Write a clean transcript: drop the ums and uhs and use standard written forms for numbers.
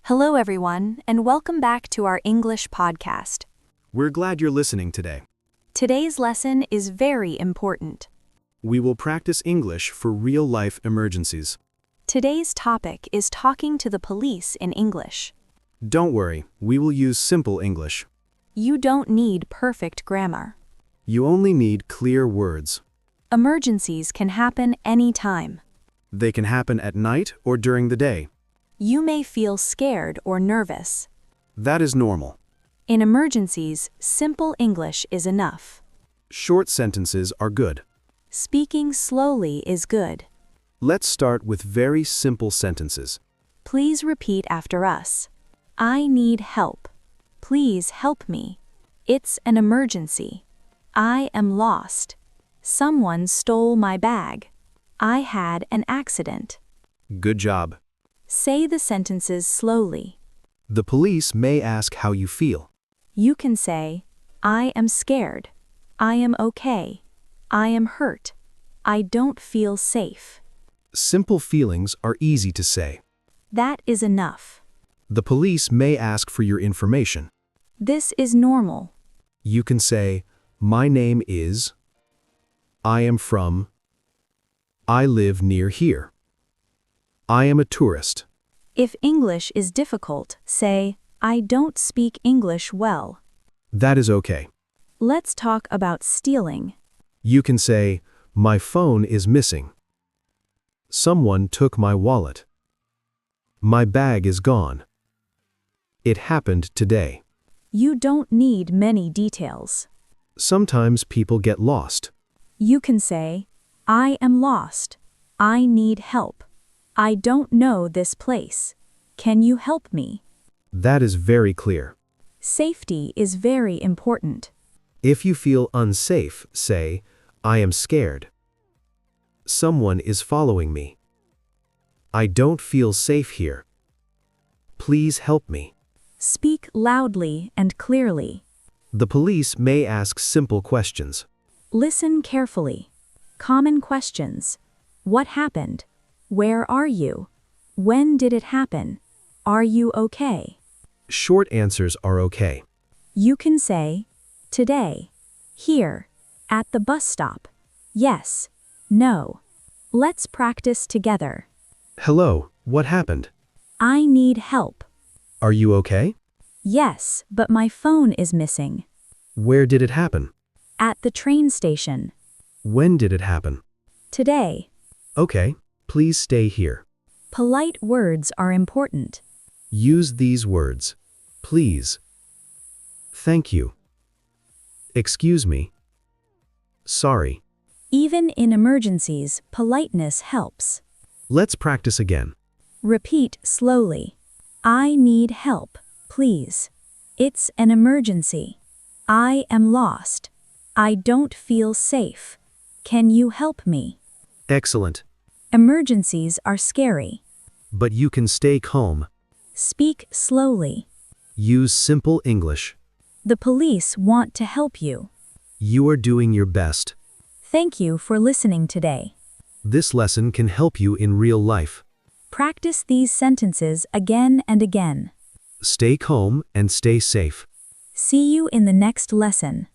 Hello, everyone, and welcome back to our English podcast. We're glad you're listening today. Today's lesson is very important. We will practice English for real-life emergencies. Today's topic is talking to the police in English. Don't worry, we will use simple English. You don't need perfect grammar. You only need clear words. Emergencies can happen anytime. They can happen at night or during the day. You may feel scared or nervous. That is normal. In emergencies, simple English is enough. Short sentences are good. Speaking slowly is good. Let's start with very simple sentences. Please repeat after us. I need help. Please help me. It's an emergency. I am lost. Someone stole my bag. I had an accident. Good job. Say the sentences slowly. The police may ask how you feel. You can say, I am scared. I am okay. I am hurt. I don't feel safe. Simple feelings are easy to say. That is enough. The police may ask for your information. This is normal. You can say, my name is, I am from, I live near here. I am a tourist. If English is difficult, say, I don't speak English well. That is okay. Let's talk about stealing. You can say, my phone is missing. Someone took my wallet. My bag is gone. It happened today. You don't need many details. Sometimes people get lost. You can say, I am lost. I need help. I don't know this place. Can you help me? That is very clear. Safety is very important. If you feel unsafe, say, I am scared. Someone is following me. I don't feel safe here. Please help me. Speak loudly and clearly. The police may ask simple questions. Listen carefully. Common questions. What happened? Where are you? When did it happen? Are you okay? Short answers are okay. You can say, today, here, at the bus stop, yes, no. Let's practice together. Hello, what happened? I need help. Are you okay? Yes, but my phone is missing. Where did it happen? At the train station. When did it happen? Today. Okay, please stay here. Polite words are important. Use these words. Please. Thank you. Excuse me. Sorry. Even in emergencies, politeness helps. Let's practice again. Repeat slowly. I need help, please. It's an emergency. I am lost. I don't feel safe. Can you help me? Excellent. Emergencies are scary. But you can stay calm. Speak slowly. Use simple English. The police want to help you. You are doing your best. Thank you for listening today. This lesson can help you in real life. Practice these sentences again and again. Stay calm and stay safe. See you in the next lesson.